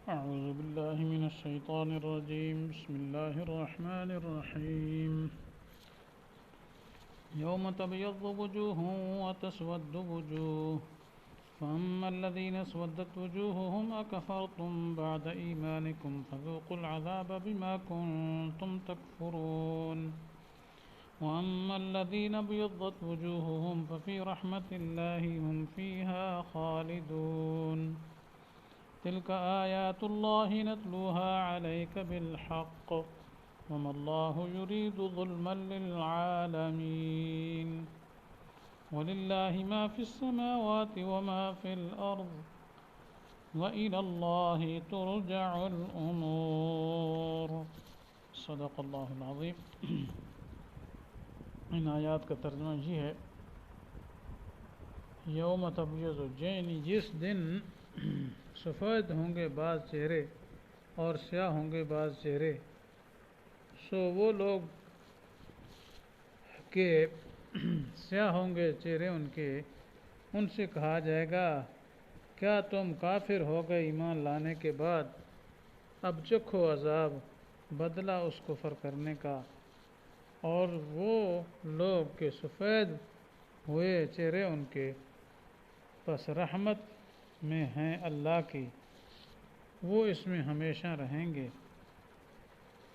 أعوذ بالله من الشيطان الرجيم. بسم الله الرحمن الرحيم. يوم تبيض وجوه وتسود وجوه فأما الذين اسودت وجوههم أكفرتم بعد إيمانكم فذوقوا العذاب بما كنتم تكفرون وأما الذين ابيضت وجوههم ففي رحمة الله هم فيها خالدون تلك آيات الله نتلوها عليك بالحق وما الله يريد ظلما للعالمين ولله ما في السماوات وما في الأرض وإلى الله ترجع الأمور. صدق اللہ العظیم. ان آیات کا ترجمہ یہ ہے یوم تبیض یعنی جس دن سفید ہوں گے بعض چہرے اور سیاہ ہوں گے بعض چہرے، سو وہ لوگ کہ سیاہ ہوں گے چہرے ان سے کہا جائے گا کیا تم کافر ہو گئے ایمان لانے کے بعد؟ اب چکھو عذاب بدلہ اس کفر کرنے کا. اور وہ لوگ کہ سفید ہوئے چہرے ان کے، پس رحمت میں ہیں اللہ کی، وہ اس میں ہمیشہ رہیں گے.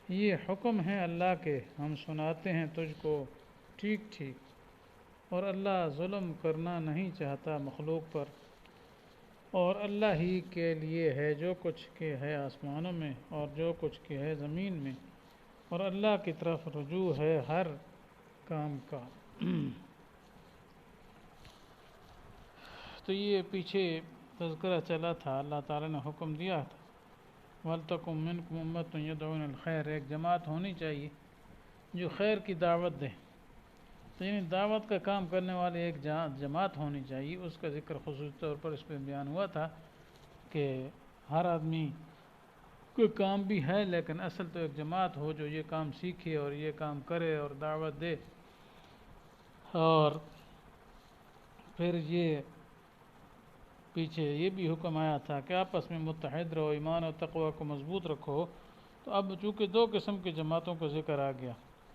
یہ حکم ہے اللہ کے، ہم سناتے ہیں تجھ کو ٹھیک ٹھیک، اور اللہ ظلم کرنا نہیں چاہتا مخلوق پر، اور اللہ ہی کے لیے ہے جو کچھ کہ ہے آسمانوں میں اور جو کچھ کہ ہے زمین میں، اور اللہ کی طرف رجوع ہے ہر کام کا. تو یہ پیچھے تذکرہ چلا تھا، اللہ تعالیٰ نے حکم دیا تھا وَلْتَكُن مِّنكُمْ أُمَّةٌ يَدْعُونَ الْخَيْرَ، ایک جماعت ہونی چاہیے جو خیر کی دعوت دے. تو یعنی دعوت کا کام کرنے والے ایک جماعت ہونی چاہیے. اس کا ذکر خصوصی طور پر اس پہ بیان ہوا تھا کہ ہر آدمی کوئی کام بھی ہے، لیکن اصل تو ایک جماعت ہو جو یہ کام سیکھے اور یہ کام کرے اور دعوت دے. اور پھر یہ پیچھے یہ بھی حکم آیا تھا کہ آپس میں متحد رہو، ایمان اور تقوی کو مضبوط رکھو. تو اب چونکہ دو قسم کی جماعتوں کا ذکر آ گیا،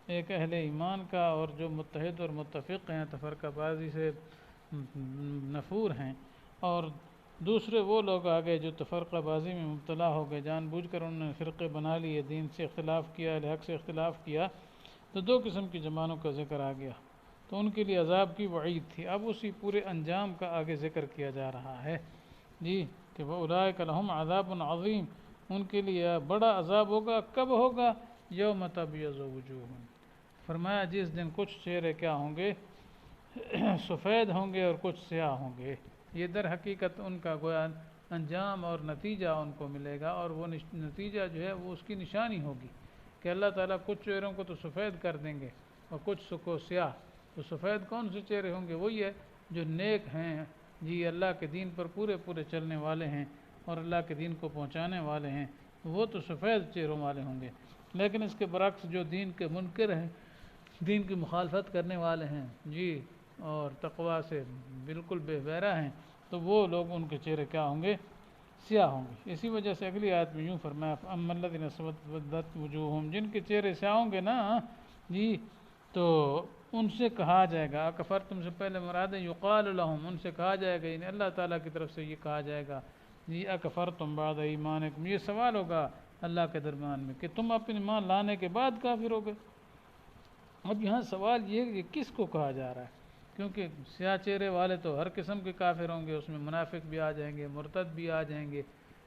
ایک اہل ایمان کا اور جو متحد اور متفق ہیں، تفرقہ بازی سے نفور ہیں، اور دوسرے وہ لوگ آ گئے جو تفرقہ بازی میں مبتلا ہو گئے، جان بوجھ کر انہوں نے فرقے بنا لیے، دین سے اختلاف کیا، حق سے اختلاف کیا. تو دو قسم کی جماعتوں کا ذکر آ گیا، تو ان کے لیے عذاب کی وعید تھی. اب اسی پورے انجام کا آگے ذکر کیا جا رہا ہے جی کہ وَأُولَٰئِكَ لَهُمْ عَذَابٌ عَظِيمٌ، ان کے لیے بڑا عذاب ہوگا. کب ہوگا؟ یوم تبیض وجوہ، فرمایا جس دن کچھ چہرے کیا ہوں گے سفید ہوں گے اور کچھ سیاہ ہوں گے. یہ در حقیقت ان کا گویا انجام اور نتیجہ ان کو ملے گا، اور وہ نتیجہ جو ہے وہ اس کی نشانی ہوگی کہ اللہ تعالیٰ کچھ چہروں کو تو سفید کر دیں گے اور کچھ کو سیاہ. تو سفید کون سے چہرے ہوں گے؟ وہی ہے جو نیک ہیں جی، اللہ کے دین پر پورے چلنے والے ہیں اور اللہ کے دین کو پہنچانے والے ہیں، وہ تو سفید چہروں والے ہوں گے. لیکن اس کے برعکس جو دین کے منکر ہیں، دین کی مخالفت کرنے والے ہیں جی، اور تقوی سے بالکل بے بہرہ ہیں، تو وہ لوگ ان کے چہرے کیا ہوں گے؟ سیاہ ہوں گے. اسی وجہ سے اگلی آیت میں یوں فرمایا فَأَمَّا الَّذِينَ اسْوَدَّتْ وُجُوهُهُمْ، جن کے چہرے سیاہ ہوں گے نا جی، تو ان سے کہا جائے گا اکفرتم سے پہلے مراد ہے یقال لهم، ان سے کہا جائے گا، یعنی اللہ تعالیٰ کی طرف سے یہ کہا جائے گا جی اکفرتم بعد ایمانکم، یہ سوال ہوگا اللہ کے درمیان میں کہ تم اپنے ایمان لانے کے بعد کافر ہو گئے. اب یہاں سوال یہ کہ کس کو کہا جا رہا ہے، کیونکہ سیاہ چہرے والے تو ہر قسم کے کافر ہوں گے، اس میں منافق بھی آ جائیں گے، مرتد بھی آ جائیں گے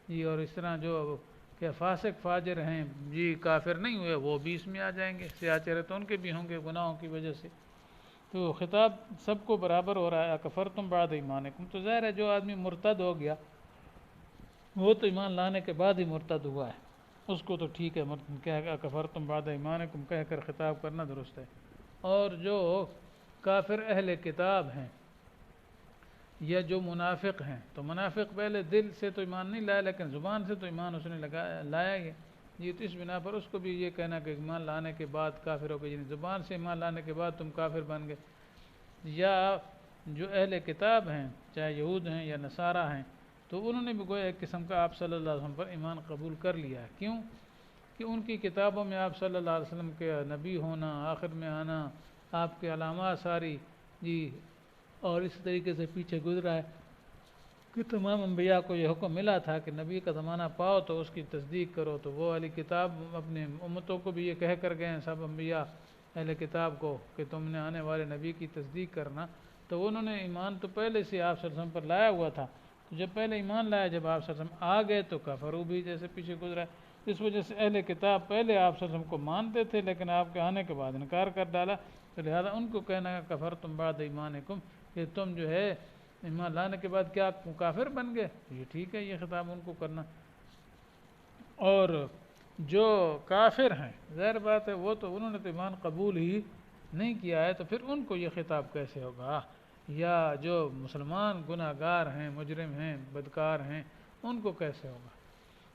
جی، اور اس طرح جو کہ فاسق فاجر ہیں جی، کافر نہیں ہوئے وہ بھی اس میں آ جائیں گے. سیاہ چہرے تو ان کے بھی ہوں گے گناہوں کی وجہ سے. تو خطاب سب کو برابر ہو رہا ہے اکفرتم بعد ایمانکم. تو ظاہر ہے جو آدمی مرتد ہو گیا وہ تو ایمان لانے کے بعد ہی مرتد ہوا ہے، اس کو تو ٹھیک ہے اکفرتم بعد ایمانکم کہہ کر خطاب کرنا درست ہے. اور جو کافر اہل کتاب ہیں یا جو منافق ہیں، تو منافق پہلے دل سے تو ایمان نہیں لایا لیکن زبان سے تو ایمان اس نے لایا ہی ہے جی. تو اس بنا پر اس کو بھی یہ کہنا کہ ایمان لانے کے بعد کافر ہو گئے، یعنی زبان سے ایمان لانے کے بعد تم کافر بن گئے. یا جو اہل کتاب ہیں چاہے یہود ہیں یا نصارہ ہیں، تو انہوں نے بھی گویا ایک قسم کا آپ صلی اللہ علیہ وسلم پر ایمان قبول کر لیا ہے۔ کیوں کہ ان کی کتابوں میں آپ صلی اللہ علیہ وسلم کے نبی ہونا، آخر میں آنا، آپ کے علامات ساری جی، اور اس طریقے سے پیچھے گزرا ہے کہ تمام انبیاء کو یہ حکم ملا تھا کہ نبی کا زمانہ پاؤ تو اس کی تصدیق کرو، تو وہ والی کتاب اپنے امتوں کو بھی یہ کہہ کر گئے ہیں سب انبیاء اہل کتاب کو کہ تم نے آنے والے نبی کی تصدیق کرنا۔ تو انہوں نے ایمان تو پہلے سے آپ صلی اللہ علیہ وسلم پر لایا ہوا تھا، تو جب پہلے ایمان لایا، جب آپ صلی اللہ علیہ وسلم آ گئے تو کفروا بھی، جیسے پیچھے گزرا ہے۔ اس وجہ سے اہل کتاب پہلے آپ صلی اللہ علیہ وسلم کو مانتے تھے لیکن آپ کے آنے کے بعد انکار کر ڈالا، تو لہذا ان کو کہنا ہے کفرتم بعد ایمانکم، کہ تم جو ہے ایمان لانے کے بعد کیا کافر بن گئے، یہ ٹھیک ہے یہ خطاب ان کو کرنا۔ اور جو کافر ہیں ظاہر بات ہے وہ تو انہوں نے تو ایمان قبول ہی نہیں کیا ہے، تو پھر ان کو یہ خطاب کیسے ہوگا؟ یا جو مسلمان گناہ گار ہیں، مجرم ہیں، بدکار ہیں، ان کو کیسے ہوگا؟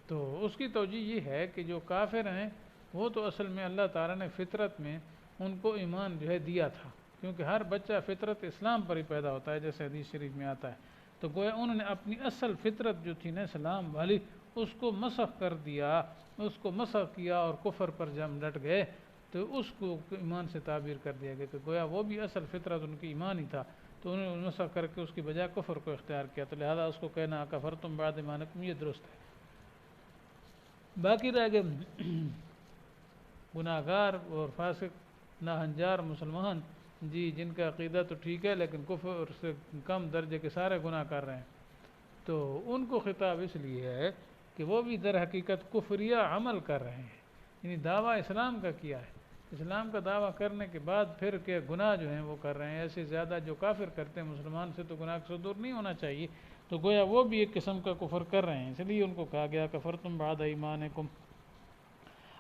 تو اس کی توجیہ یہ ہے کہ جو کافر ہیں وہ تو اصل میں اللہ تعالیٰ نے فطرت میں ان کو ایمان جو ہے دیا تھا، کیونکہ ہر بچہ فطرت اسلام پر ہی پیدا ہوتا ہے جیسے حدیث شریف میں آتا ہے۔ تو گویا انہوں نے اپنی اصل فطرت جو تھی نا اسلام والی، اس کو مسخ کر دیا، اس کو مسخ کیا اور کفر پر جم ڈٹ گئے، تو اس کو ایمان سے تعبیر کر دیا گیا کہ گویا وہ بھی اصل فطرت ان کی ایمان ہی تھا، تو انہوں نے مسخ کر کے اس کی بجائے کفر کو اختیار کیا، تو لہذا اس کو کہنا کفرتم بعد ایمانکم یہ درست ہے۔ باقی رہ گئے گناہ گار اور فاسق ناہنجار مسلمان جی، جن کا عقیدہ تو ٹھیک ہے لیکن کفر سے کم درجے کے سارے گناہ کر رہے ہیں، تو ان کو خطاب اس لیے ہے کہ وہ بھی در حقیقت کفریہ عمل کر رہے ہیں، یعنی دعویٰ اسلام کا کیا ہے، اسلام کا دعویٰ کرنے کے بعد پھر کہ گناہ جو ہیں وہ کر رہے ہیں، ایسے زیادہ جو کافر کرتے ہیں، مسلمان سے تو گناہ سے دور نہیں ہونا چاہیے، تو گویا وہ بھی ایک قسم کا کفر کر رہے ہیں، اس لیے ان کو کہا گیا کفرتم بعد ایمانکم۔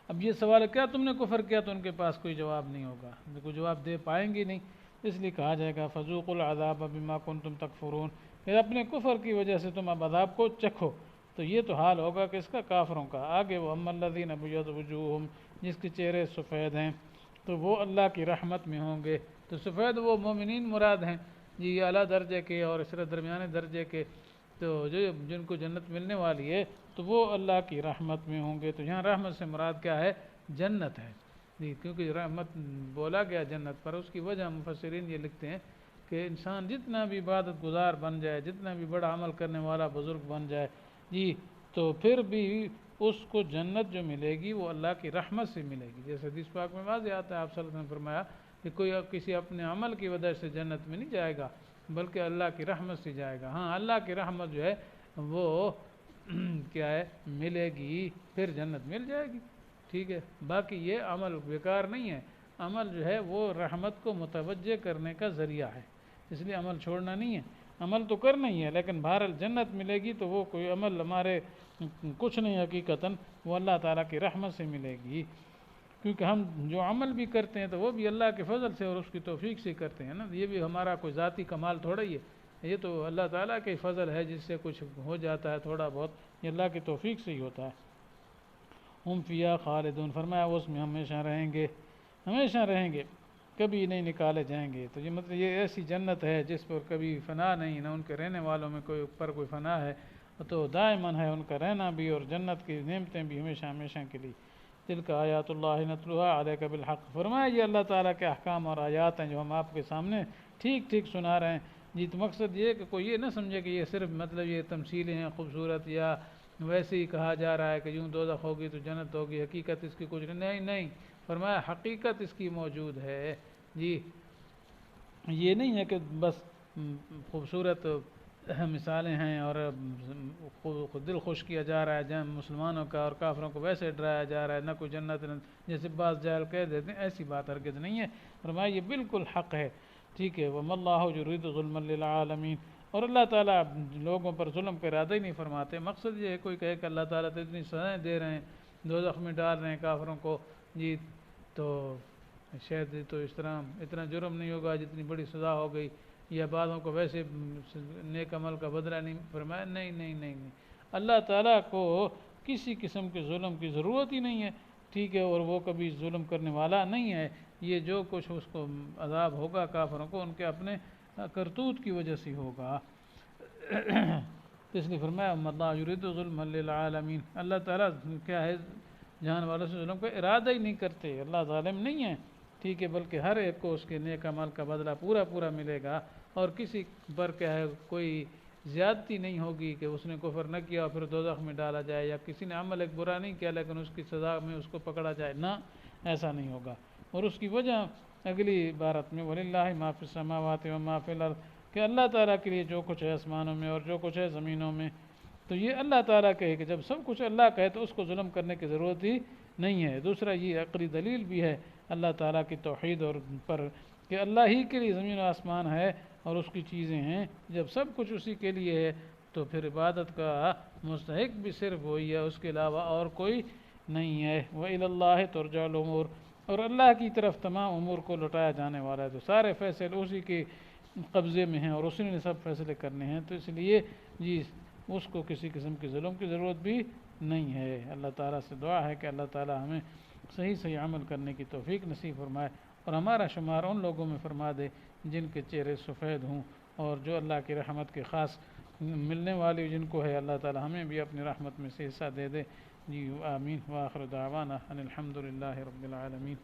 اب یہ سوال ہے کیا تم نے کفر کیا، تو ان کے پاس کوئی جواب نہیں ہوگا، کوئی جواب دے پائیں گے نہیں، اس لیے کہا جائے گا فذوقوا العذاب بما کنتم تکفرون، پھر اپنے کفر کی وجہ سے تم اب عذاب کو چکھو، تو یہ تو حال ہوگا کہ اس کا کافروں کا۔ آگے وہ اما الذین ابیضت وجوہہم، جس کے چہرے سفید ہیں تو وہ اللہ کی رحمت میں ہوں گے، تو سفید وہ مومنین مراد ہیں جی، اعلیٰ درجے کے اور اس طرح درمیانے درجے کے، تو جو جن کو جنت ملنے والی ہے تو وہ اللہ کی رحمت میں ہوں گے۔ تو یہاں رحمت سے مراد کیا ہے؟ جنت ہے جی، کیونکہ رحمت بولا گیا جنت پر، اس کی وجہ مفسرین یہ لکھتے ہیں کہ انسان جتنا بھی عبادت گزار بن جائے، جتنا بھی بڑا عمل کرنے والا بزرگ بن جائے جی، تو پھر بھی اس کو جنت جو ملے گی وہ اللہ کی رحمت سے ملے گی، جیسے حدیث پاک میں واضح آتا ہے، آپ صلی اللہ علیہ وسلم نے فرمایا کہ کوئی کسی اپنے عمل کی وجہ سے جنت میں نہیں جائے گا بلکہ اللہ کی رحمت سے جائے گا۔ ہاں اللہ کی رحمت جو ہے وہ کیا ہے؟ ملے گی، پھر جنت مل جائے گی، ٹھیک ہے۔ باقی یہ عمل بیکار نہیں ہے، عمل جو ہے وہ رحمت کو متوجہ کرنے کا ذریعہ ہے، اس لیے عمل چھوڑنا نہیں ہے، عمل تو کرنا ہی ہے، لیکن بہرحال جنت ملے گی تو وہ کوئی عمل ہمارے کچھ نہیں، حقیقتاً وہ اللہ تعالیٰ کی رحمت سے ملے گی، کیونکہ ہم جو عمل بھی کرتے ہیں تو وہ بھی اللہ کے فضل سے اور اس کی توفیق سے کرتے ہیں نا، یہ بھی ہمارا کوئی ذاتی کمال تھوڑا ہی ہے، یہ تو اللہ تعالیٰ کے فضل ہے، جس سے کچھ ہو جاتا ہے تھوڑا بہت، یہ اللہ کی توفیق سے ہی ہوتا ہے۔ ہم فیہا خالدون، فرمایا وہ اس میں ہمیشہ رہیں گے، ہمیشہ رہیں گے، کبھی نہیں نکالے جائیں گے، تو یہ مطلب یہ ایسی جنت ہے جس پر کبھی فنا نہیں، نہ ان کے رہنے والوں میں کوئی فنا ہے، تو دائماً ہے ان کا رہنا بھی، اور جنت کی نعمتیں بھی ہمیشہ ہمیشہ کے لیے۔ تلک آیات اللہ نتلوها علیک بالحق، فرمایا یہ اللہ تعالیٰ کے احکام اور آیات ہیں جو ہم آپ کے سامنے ٹھیک ٹھیک سنا رہے ہیں جی۔ تو مقصد یہ کہ کوئی یہ نہ سمجھے کہ یہ صرف مطلب یہ تمثیلیں ہیں خوبصورت، یا ویسے ہی کہا جا رہا ہے کہ یوں دوزخ ہوگی تو جنت ہوگی، حقیقت اس کی کچھ نہیں، فرمایا حقیقت اس کی موجود ہے جی، یہ نہیں ہے کہ بس خوبصورت مثالیں ہیں اور دل خوش کیا جا رہا ہے مسلمانوں کا، اور کافروں کو ویسے ڈرایا جا رہا ہے، نہ کوئی جنت جیسے بعض جاہل کہہ دیتے ہیں، ایسی بات ہرگز نہیں ہے، فرمایا یہ بالکل حق ہے، ٹھیک ہے۔ وَمَا اللَّهُ يُرِيدُ ظُلْمًا لِلْعَالَمِينَ، اور اللہ تعالیٰ لوگوں پر ظلم کا ارادہ ہی نہیں فرماتے۔ مقصد یہ ہے کوئی کہے کہ اللہ تعالیٰ تو اتنی سزائیں دے رہے ہیں، دوزخ میں ڈال رہے ہیں کافروں کو جی، تو شاید تو اس طرح اتنا جرم نہیں ہوگا جتنی بڑی سزا ہو گئی، یا بعضوں کو ویسے نیک عمل کا بدلہ نہیں، فرمایا نہیں، اللہ تعالیٰ کو کسی قسم کے ظلم کی ضرورت ہی نہیں ہے، ٹھیک ہے، اور وہ کبھی ظلم کرنے والا نہیں ہے، یہ جو کچھ اس کو عذاب ہوگا کافروں کو ان کے اپنے کرتوت کی وجہ سے ہوگا۔ تو اس لیے فرمایا اللہ یرید ظلم للعالمین، اللہ تعالیٰ کیا ہے جہان والوں سے ظلم کا ارادہ ہی نہیں کرتے، اللہ ظالم نہیں ہے، ٹھیک ہے، بلکہ ہر ایک کو اس کے نیک عمل کا بدلہ پورا پورا ملے گا، اور کسی پر کیا ہے کوئی زیادتی نہیں ہوگی کہ اس نے کفر نہ کیا اور پھر دوزخ میں ڈالا جائے، یا کسی نے عمل ایک برا نہیں کیا لیکن اس کی سزا میں اس کو پکڑا جائے، نہ، ایسا نہیں ہوگا۔ اور اس کی وجہ اگلی عبارت میں وَلِلَّهِ مَا فِي السَّمَاوَاتِ وَمَا فِي الْأَرْضِ، کہ اللہ تعالیٰ کے لیے جو کچھ ہے آسمانوں میں اور جو کچھ ہے زمینوں میں، تو یہ اللہ تعالیٰ کا ہے کہ جب سب کچھ اللہ کا ہے تو اس کو ظلم کرنے کی ضرورت ہی نہیں ہے۔ دوسرا یہ عقلی دلیل بھی ہے اللہ تعالیٰ کی توحید اور پر، کہ اللہ ہی کے لیے زمین و آسمان ہے اور اس کی چیزیں ہیں، جب سب کچھ اسی کے لیے ہے تو پھر عبادت کا مستحق بھی صرف وہی ہے، اس کے علاوہ اور کوئی نہیں ہے۔ وَإِلَى اللَّهِ تُرْجَعُ الْأُمُورُ، اور اللہ کی طرف تمام امور کو لوٹایا جانے والا ہے، تو سارے فیصلے اسی کے قبضے میں ہیں اور اسی نے سب فیصلے کرنے ہیں، تو اس لیے جی اس کو کسی قسم کی ظلم کی ضرورت بھی نہیں ہے۔ اللہ تعالیٰ سے دعا ہے کہ اللہ تعالیٰ ہمیں صحیح صحیح عمل کرنے کی توفیق نصیب فرمائے، اور ہمارا شمار ان لوگوں میں فرما دے جن کے چہرے سفید ہوں، اور جو اللہ کی رحمت کے خاص ملنے والی جن کو ہے، اللہ تعالیٰ ہمیں بھی اپنی رحمت میں سے حصہ دے دے۔ جی آمین، وآخر دعوانا ان الحمد للہ رب العالمین۔